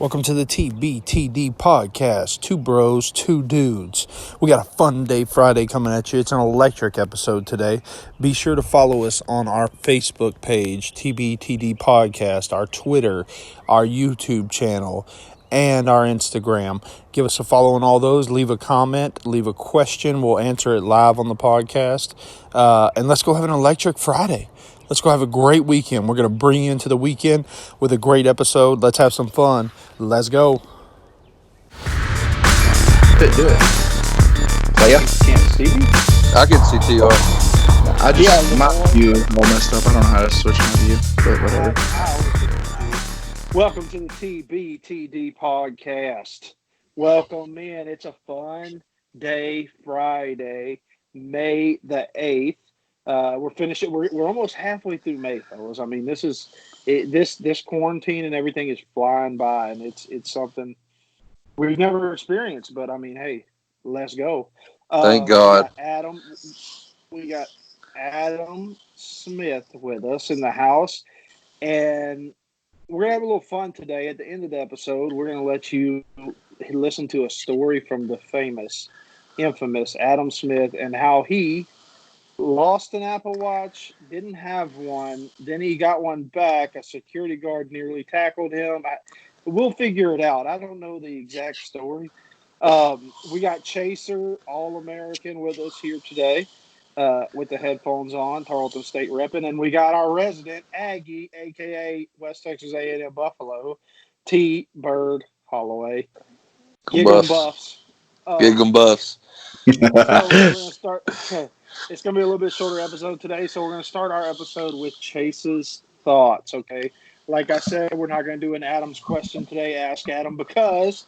Welcome to the TBTD podcast. Two bros, two dudes. We got a fun day Friday coming at you. It's an electric episode today. Be sure to follow us on our Facebook page, TBTD podcast, our Twitter, our YouTube channel, and our Instagram. Give us a follow on all those. Leave a comment, leave a question. We'll answer it live on the podcast. And let's go have an electric Friday. Let's go have a great weekend. We're going to bring you into the weekend with a great episode. Let's have some fun. Let's go. Do it. Playa? Can't see me? I can see TR. I just, my view is all messed up. I don't know how to switch my view, but whatever. Welcome to the TBTD podcast. Welcome in. It's a fun day Friday, May the 8th. We're finishing. We're almost halfway through May, fellas. I mean, this quarantine and everything is flying by, and it's something we've never experienced. But I mean, hey, let's go. Thank God. We got Adam Smith with us in the house, and we're gonna have a little fun today. At the end of the episode, we're gonna let you listen to a story from the infamous Adam Smith and how he lost an Apple Watch, didn't have one, then he got one back. A security guard nearly tackled him. We'll figure it out. I don't know the exact story. We got Chaser, All-American, with us here today with the headphones on, Tarleton State repping. And we got our resident Aggie, a.k.a. West Texas A&M Buffalo, T. Bird Holloway. Gig 'em Buffs. Gig 'em Buffs. So we're going to start... It's going to be a little bit shorter episode today, so we're going to start our episode with Chase's thoughts, okay? Like I said, we're not going to do an Adam's question today, Ask Adam, because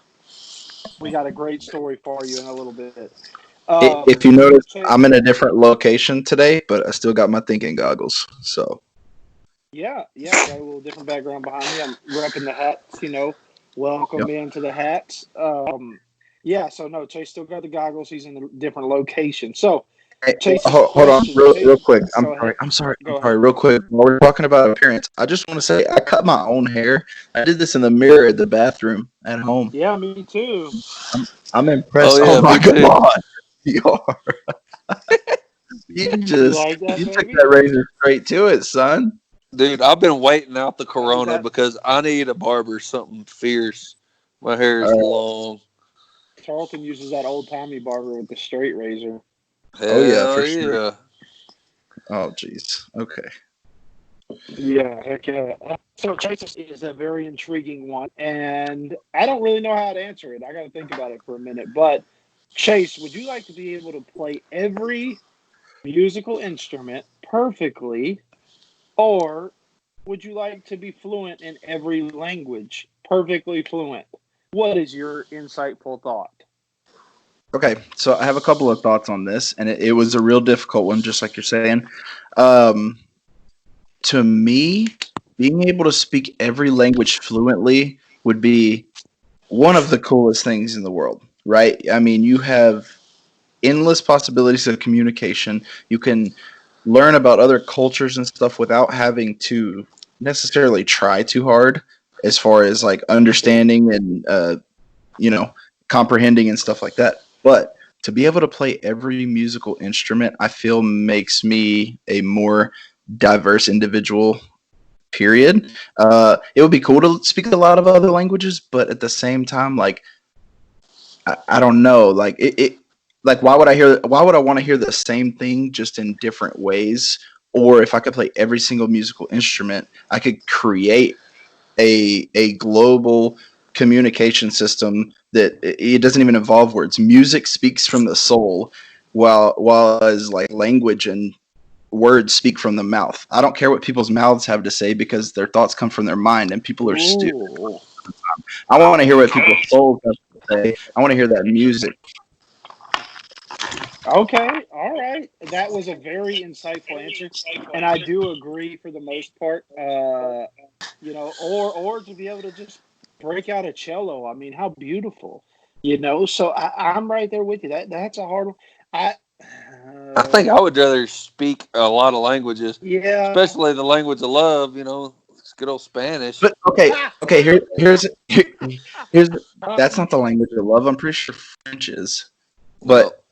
we got a great story for you in a little bit. If you notice, I'm in a different location today, but I still got my thinking goggles, so. Yeah, got a little different background behind me. I'm repping the hats, welcome into the hats. Chase still got the goggles. He's in a different location. So, hey, hold on, real quick. I'm sorry. Real quick. While we're talking about appearance, I just want to say I cut my own hair. I did this in the mirror at the bathroom at home. Yeah, me too. I'm impressed. Oh my God, you are. You took that razor straight to it, son. Dude, I've been waiting out the corona because I need a barber, something fierce. My hair is long. Tarleton uses that old-timey barber with the straight razor. Hell for sure. Oh, jeez. Okay. Yeah, heck yeah. So Chase is a very intriguing one, and I don't really know how to answer it. I got to think about it for a minute. But, Chase, would you like to be able to play every musical instrument perfectly, or would you like to be fluent in every language, perfectly fluent? What is your insightful thought? Okay, so I have a couple of thoughts on this, and it was a real difficult one, just like you're saying. To me, being able to speak every language fluently would be one of the coolest things in the world, right? I mean, you have endless possibilities of communication. You can learn about other cultures and stuff without having to necessarily try too hard as far as like understanding and, comprehending and stuff like that. But to be able to play every musical instrument, I feel makes me a more diverse individual, period. It would be cool to speak a lot of other languages, but at the same time, like, I don't know, like why would I want to hear the same thing just in different ways? Or if I could play every single musical instrument, I could create a global communication system that it doesn't even involve words. Music speaks from the soul, while as like language and words speak from the mouth. I don't care what people's mouths have to say because their thoughts come from their mind, and people are stupid. I want to hear what people's souls have to say. I want to hear that music. Okay, all right. That was a very insightful answer, and I do agree for the most part. Or to be able to just break out a cello. I mean, how beautiful, So I'm right there with you. That's a hard one. I think I would rather speak a lot of languages. Yeah. Especially the language of love, Good old Spanish. But okay. Here's that's not the language of love. I'm pretty sure French is. But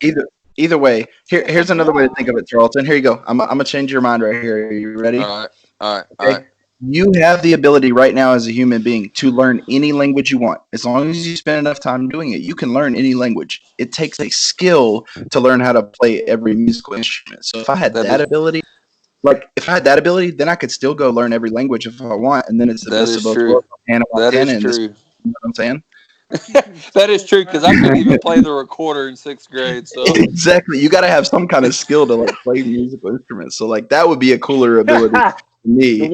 either way, here's another way to think of it, Charlton. Here you go. I'm gonna change your mind right here. Are you ready? All right. Okay. You have the ability right now as a human being to learn any language you want. As long as you spend enough time doing it, you can learn any language. It takes a skill to learn how to play every musical instrument. So if I had that ability, then I could still go learn every language if I want, and then it's the best of both worlds. That is true. You know what I'm saying? That is true, because I couldn't even play the recorder in 6th grade. So exactly, you got to have some kind of skill to like play musical instruments. So like that would be a cooler ability to me.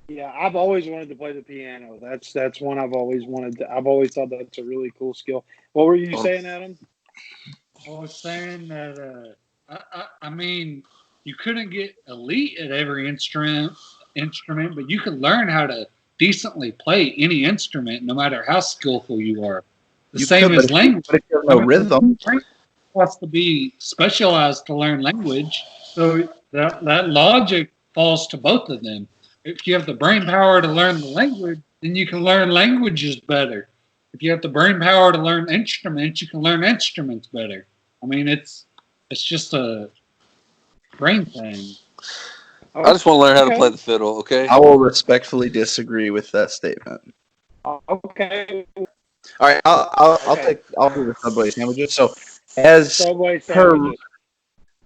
Yeah, I've always wanted to play the piano. That's one I've always wanted to. I've always thought that's a really cool skill. What were you saying, Adam? I was saying that I mean, you couldn't get elite at every instrument, but you could learn how to decently play any instrument, no matter how skillful you are. Same as language. But if you have no rhythm, has to be specialized to learn language. So that logic falls to both of them. If you have the brain power to learn the language, then you can learn languages better. If you have the brain power to learn instruments, you can learn instruments better. I mean, it's just a brain thing. I just want to learn how to play the fiddle, okay? I will respectfully disagree with that statement. Okay. All right, I'll do the Subway sandwiches. So as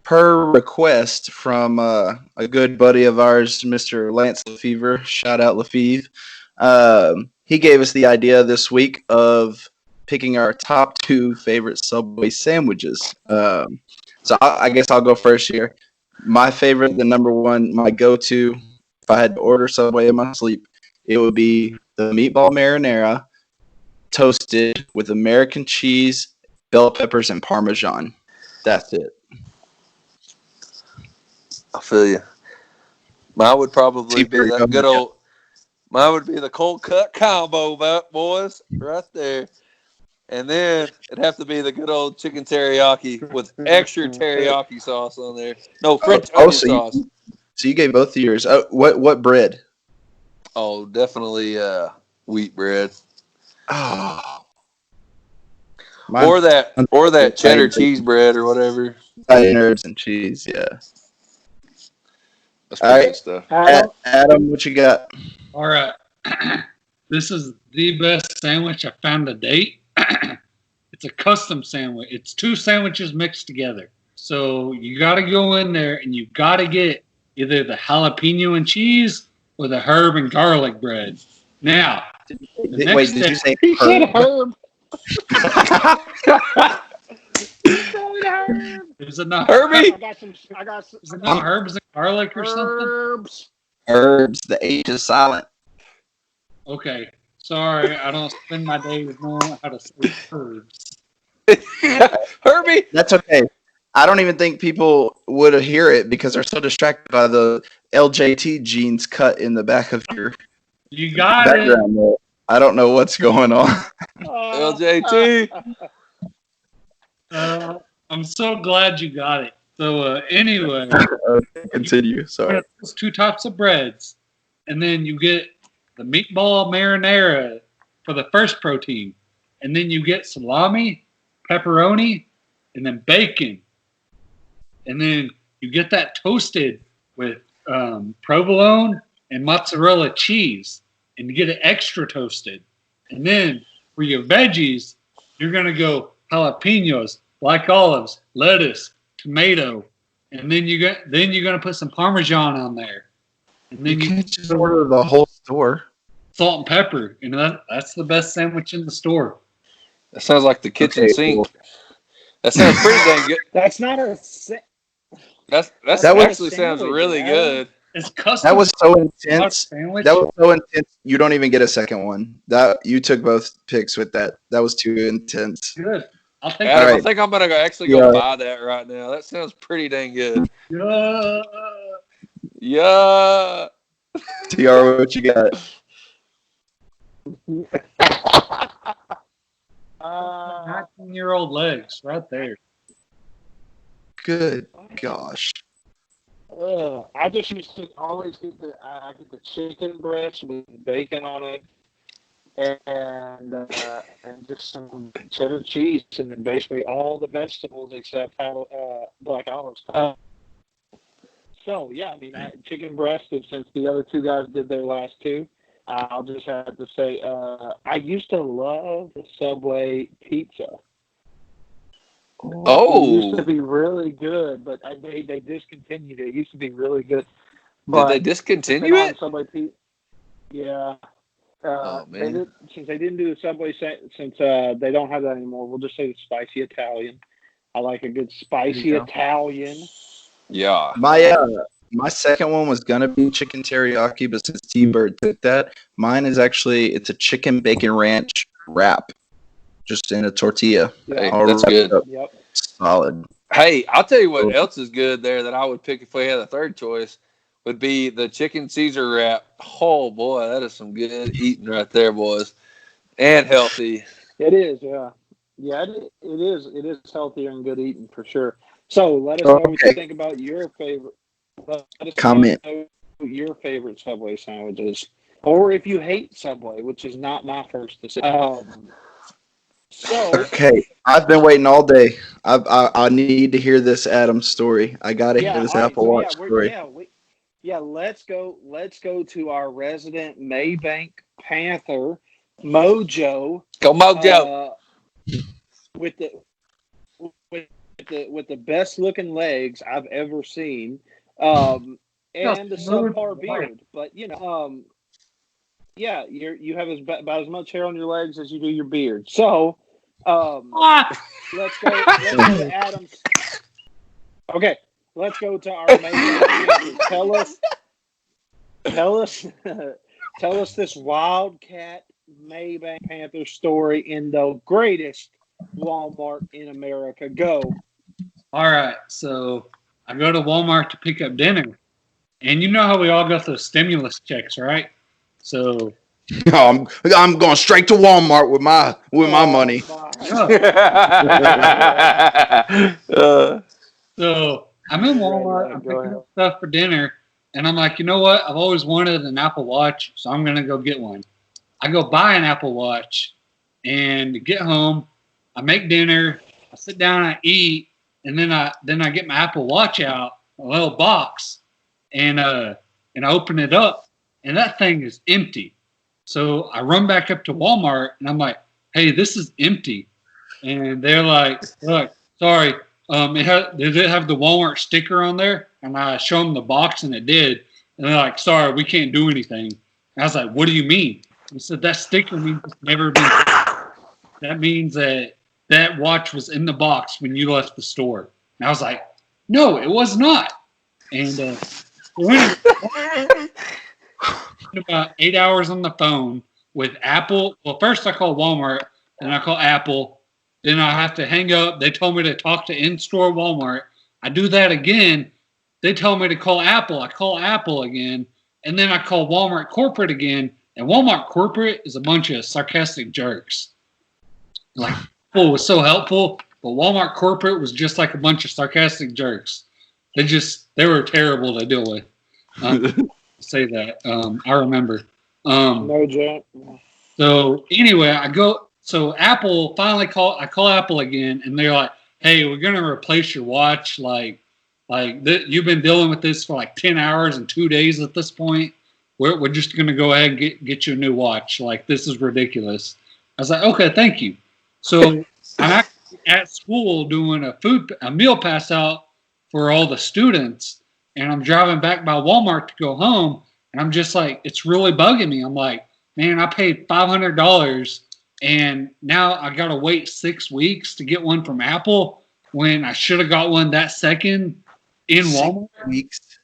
per request from a good buddy of ours, Mr. Lance Lefevre, shout out Lefevre, he gave us the idea this week of picking our top 2 favorite Subway sandwiches. So I guess I'll go first here. My favorite, the number one, my go-to, if I had to order Subway in my sleep, it would be the meatball marinara toasted with American cheese, bell peppers, and Parmesan. That's it. I feel you. Mine would probably be that good old. Mine would be the cold cut combo, boys, right there. And then it'd have to be the good old chicken teriyaki with extra teriyaki sauce on there. No, French onion sauce. So you gave both of yours. What bread? Oh, definitely wheat bread. Oh. Or that cheddar cheese bread or whatever. Herbs and cheese, yeah. That's pretty good stuff. Adam, what you got? All right. This is the best sandwich I found to date. It's a custom sandwich. It's 2 sandwiches mixed together. So you got to go in there and you got to get either the jalapeno and cheese or the herb and garlic bread. Now, did you say he said herb? Is it not Herbie? I got some. Is it not herbs and garlic or something? Herbs. The H is silent. Okay. Sorry, I don't spend my days knowing how to say herbs. Herbie? That's okay. I don't even think people would hear it because they're so distracted by the LJT jeans cut in the back of your background. There. I don't know what's going on. LJT. I'm so glad you got it. So anyway. Okay, continue. Sorry. Those 2 types of breads. And then you get the meatball marinara for the first protein. And then you get salami, pepperoni, and then bacon. And then you get that toasted with provolone and mozzarella cheese. And you get it extra toasted. And then for your veggies, you're going to go jalapenos, black olives, lettuce, tomato. And then you're going to put some Parmesan on there. And then you can't just order the whole store. Salt and pepper. You know, that's the best sandwich in the store. That sounds like the kitchen sink. Cool. That sounds pretty dang good. That's not a. That actually sounds really good. It's custom. That was so intense. That was so intense. You don't even get a second one. That you took both picks with that. That was too intense. Good. I think I'm gonna go buy that right now. That sounds pretty dang good. Yeah. TR, what you got? 19-year-old legs right there. Good gosh. I just used to always get I get the chicken breast with bacon on it, and just some cheddar cheese, and then basically all the vegetables except black olives. So yeah, I mean, chicken breast. And since the other two guys did their last two, I'll just have to say I used to love the Subway pizza. It used to be really good, but they discontinued it. It used to be really good. Did they discontinue it? Subway pizza. Yeah. Oh, man. Since they didn't do the Subway, since they don't have that anymore, we'll just say the spicy Italian. I like a good spicy Italian. Yeah. My second one was gonna be chicken teriyaki, but since T-Bird took that, mine is it's a chicken bacon ranch wrap, just in a tortilla. Hey, All that's wrapped good. up. Yep. Solid. Hey, I'll tell you what else is good there that I would pick if we had a third choice would be the chicken Caesar wrap. Oh, boy, that is some good eating right there, boys. And healthy. It is, yeah. Yeah, it is. It is healthier and good eating for sure. So let us know what you think about your favorite. Comment. Know your favorite Subway sandwiches, or if you hate Subway, which is not my first decision. Okay, I've been waiting all day. I need to hear this Adam story. I gotta hear this Apple Watch story. Let's go to our resident Maybank Panther, Mojo. Go Mojo! With the best looking legs I've ever seen, and the subpar beard. But you have about as much hair on your legs as you do your beard. So, let's go to Adam's. Okay, let's go to our main. Tell us this Wildcat Maybank Panther story in the greatest Walmart in America. Go. All right, so I go to Walmart to pick up dinner, and you know how we all got those stimulus checks, right? So I'm going straight to Walmart with my money. So I'm in Walmart. I'm picking up stuff for dinner, and I'm like, you know what? I've always wanted an Apple Watch, so I'm gonna go get one. I go buy an Apple Watch, and get home. I make dinner. I sit down. I eat. And then I get my Apple Watch out, a little box, and I open it up, and that thing is empty. So I run back up to Walmart, and I'm like, "Hey, this is empty." And they're like, "Look, sorry, did it have the Walmart sticker on there?" And I show them the box, and it did. And they're like, "Sorry, we can't do anything." And I was like, "What do you mean?" He said, "That sticker means it's never been. That means that watch was in the box when you left the store." And I was like, "No, it was not." And about 8 hours on the phone with Apple. Well, first I call Walmart, then I call Apple. Then I have to hang up. They told me to talk to in-store Walmart. I do that again. They tell me to call Apple. I call Apple again. And then I call Walmart corporate again. And Walmart corporate is a bunch of sarcastic jerks. Like, Apple was so helpful, but Walmart corporate was just like a bunch of sarcastic jerks. They were terrible to deal with. Say that. I remember. No joke. So anyway, Apple finally I call Apple again, and they're like, "Hey, we're gonna replace your watch. You've been dealing with this for like 10 hours and 2 days at this point. We're just gonna go ahead and get you a new watch. Like, this is ridiculous." I was like, "Okay, thank you." So I'm actually at school doing a meal pass out for all the students, and I'm driving back by Walmart to go home, and I'm just like, it's really bugging me. I'm like, man, I paid $500, and now I got to wait 6 weeks to get one from Apple when I should have got one that second in Walmart. 6 weeks?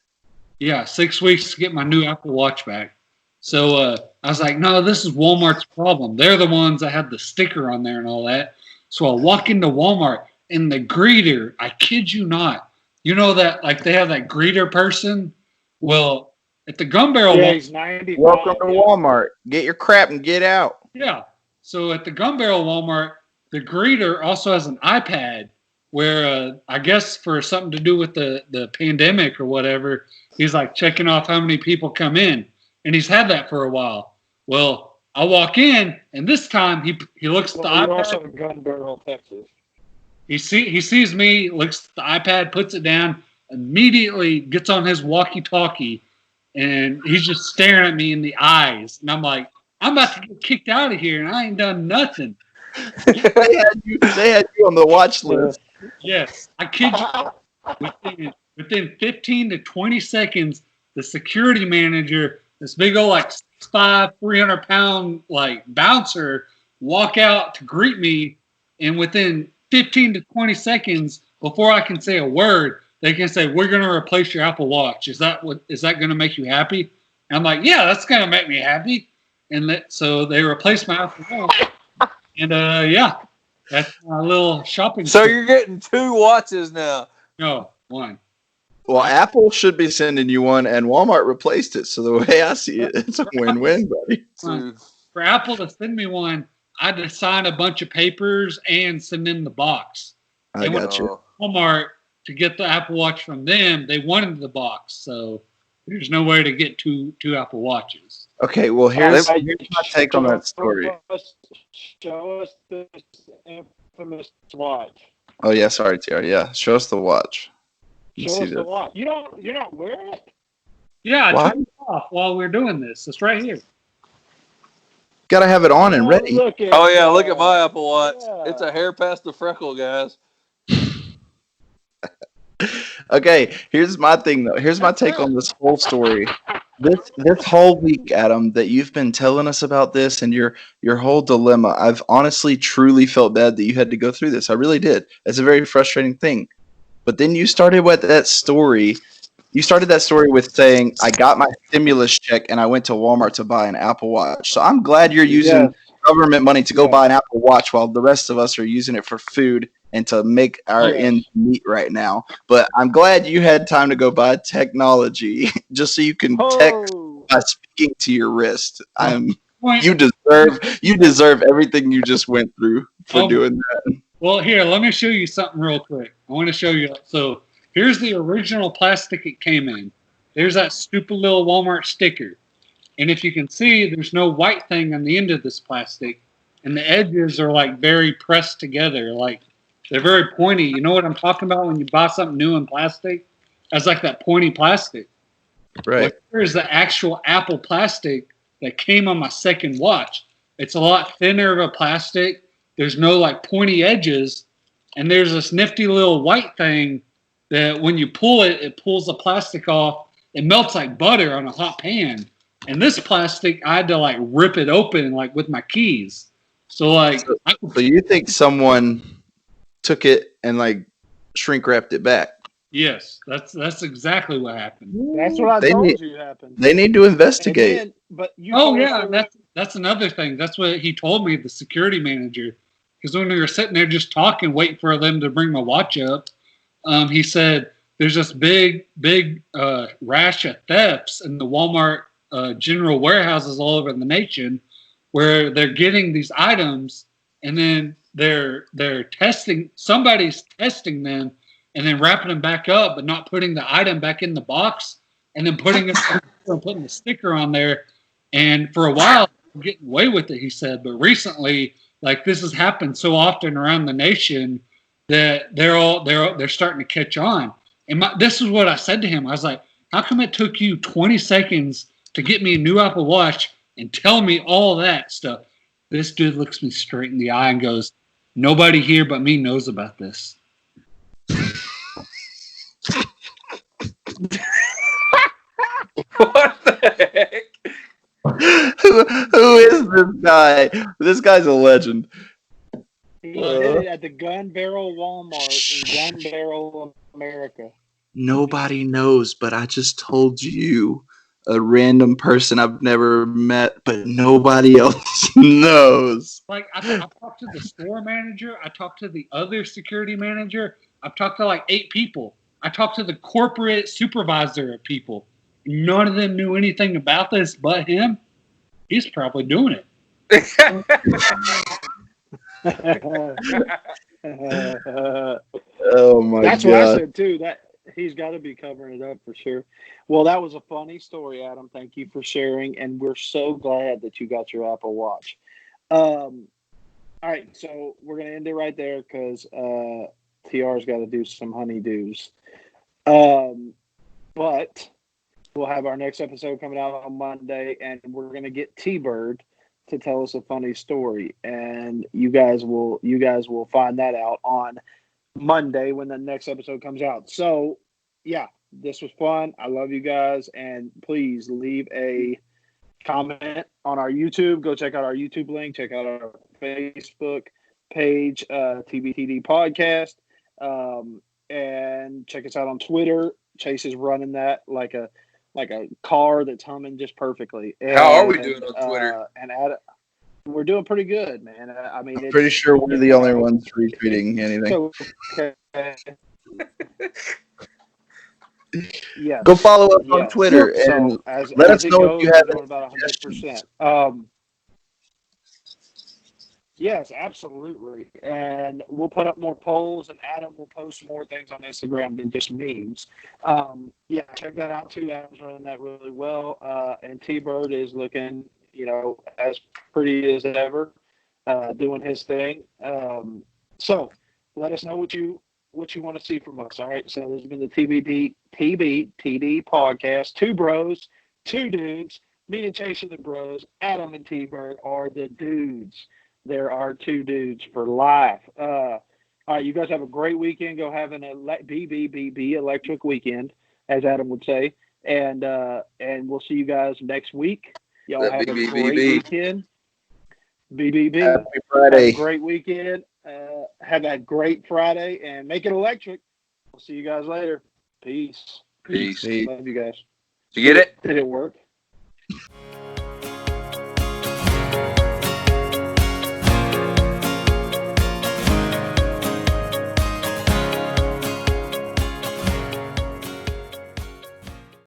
Yeah, 6 weeks to get my new Apple Watch back. So I was like, no, this is Walmart's problem. They're the ones that had the sticker on there and all that. So I walk into Walmart, and the greeter, I kid you not, you know that, like, they have that greeter person? Well, at the Gun Barrel he's 95. Welcome to Walmart. Get your crap and get out. Yeah. So at the Gun Barrel Walmart, the greeter also has an iPad, where I guess for something to do with the pandemic or whatever, he's like checking off how many people come in, and he's had that for a while. Well, I walk in, and this time he looks at the Well, you're iPad. also in Gun Barrel, Texas. He sees me, looks at the iPad, puts it down, immediately gets on his walkie-talkie, and he's just staring at me in the eyes. And I'm like, I'm about to get kicked out of here, and I ain't done nothing. They had you on the watch list. Yes, I kid you. Within 15 to 20 seconds, the security manager, this big old like 6'5", 300-pound like bouncer, walk out to greet me, and within 15 to 20 seconds, before I can say a word, they can say, "We're going to replace your Apple Watch. Is that going to make you happy?" And I'm like, "Yeah, that's going to make me happy." And so they replaced my Apple Watch. And yeah, that's my little shopping. So you're getting 2 watches now. No, 1. Well, Apple should be sending you one, and Walmart replaced it. So the way I see it, it's a win-win, buddy. For Apple to send me one, I had to sign a bunch of papers and send in the box. I got you. Walmart, to get the Apple Watch from them, they wanted the box, so there's no way to get two Apple Watches. Okay, well, here's my take on that story. Show us this infamous watch. Oh, yeah, sorry, Tiara. Yeah, show us the watch. Show us the watch. You don't wear it? Yeah, I What? took it off while we're doing this. It's right here. Gotta have it on and ready. Look at Oh yeah, look at my Apple Watch. Yeah. It's a hair past the freckle, guys. Okay, here's my thing though. Here's my take on this whole story. This whole week, Adam, that you've been telling us about this and your whole dilemma, I've honestly truly felt bad that you had to go through this. I really did. It's a very frustrating thing. But then you started with that story. You started that story with saying, "I got my stimulus check and I went to Walmart to buy an Apple Watch." So I'm glad you're using government money to go buy an Apple Watch while the rest of us are using it for food and to make our ends meet right now. But I'm glad you had time to go buy technology just so you can text by speaking to your wrist. You deserve everything you just went through for doing that. Well, here, let me show you something real quick. I want to show you. So here's the original plastic it came in. There's that stupid little Walmart sticker. And if you can see, there's no white thing on the end of this plastic. And the edges are like very pressed together. Like they're very pointy. You know what I'm talking about when you buy something new in plastic? That's like that pointy plastic. Right. Well, here's the actual Apple plastic that came on my second watch. It's a lot thinner of a plastic. There's no like pointy edges. And there's this nifty little white thing that when you pull it, it pulls the plastic off. It melts like butter on a hot pan. And this plastic, I had to like rip it open like with my keys. So like, so you think someone took it and like shrink wrapped it back? Yes, that's exactly what happened. That's what I told you happened. They need to investigate. That's another thing. That's what he told me, the security manager. Because when we were sitting there just talking, waiting for them to bring my watch up, he said there's this big rash of thefts in the Walmart general warehouses all over the nation, where they're getting these items and then they're testing. Somebody's testing them and then wrapping them back up, but not putting the item back in the box, and then putting the sticker on there. And for a while, getting away with it, he said. But recently, like this has happened so often around the nation that they're starting to catch on. And this is what I said to him. I was like, "How come it took you 20 seconds to get me a new Apple Watch and tell me all that stuff?" This dude looks me straight in the eye and goes, "Nobody here but me knows about this." What the heck? Who is this guy? This guy's a legend. He did it at the Gun Barrel Walmart in Gun Barrel, America. Nobody knows, but I just told you, a random person I've never met, but nobody else knows. Like I talked to the store manager, I talked to the other security manager, I've talked to like 8 people. I talked to the corporate supervisor of people. None of them knew anything about this but him. He's probably doing it. Oh my That's god! what I said too. That he's got to be covering it up for sure. Well, that was a funny story, Adam. Thank you for sharing, and we're so glad that you got your Apple Watch. All right, so we're gonna end it right there because TR's got to do some honeydews. But we'll have our next episode coming out on Monday, and we're gonna get T-Bird to tell us a funny story, and you guys will find that out on Monday when the next episode comes out. So, yeah, this was fun. I love you guys, and please leave a comment on our YouTube. Go check out our YouTube link. Check out our Facebook page, TBTD Podcast, and check us out on Twitter. Chase is running that like a car that's humming just perfectly. How are we doing on Twitter? We're doing pretty good, man. I mean, I'm pretty sure we're the only ones retweeting anything. Okay. Yeah. Go follow us on Twitter and let us know if you have about 100%. Yes, absolutely. And we'll put up more polls, and Adam will post more things on Instagram than just memes. Yeah, check that out too. Adam's running that really well. And T-Bird is looking, as pretty as ever, doing his thing. So let us know what you want to see from us. All right. So this has been the TBTD podcast. Two bros, two dudes. Me and Chase are the bros. Adam and T-Bird are the dudes. There are two dudes for life. All right, you guys have a great weekend. Go have an BBBB electric weekend, as Adam would say. And we'll see you guys next week. Y'all have a great weekend. BBB. Happy Friday. Have a great weekend. Have a great Friday, and make it electric. We'll see you guys later. Peace. Peace. Love you guys. Did you get it? Did it work?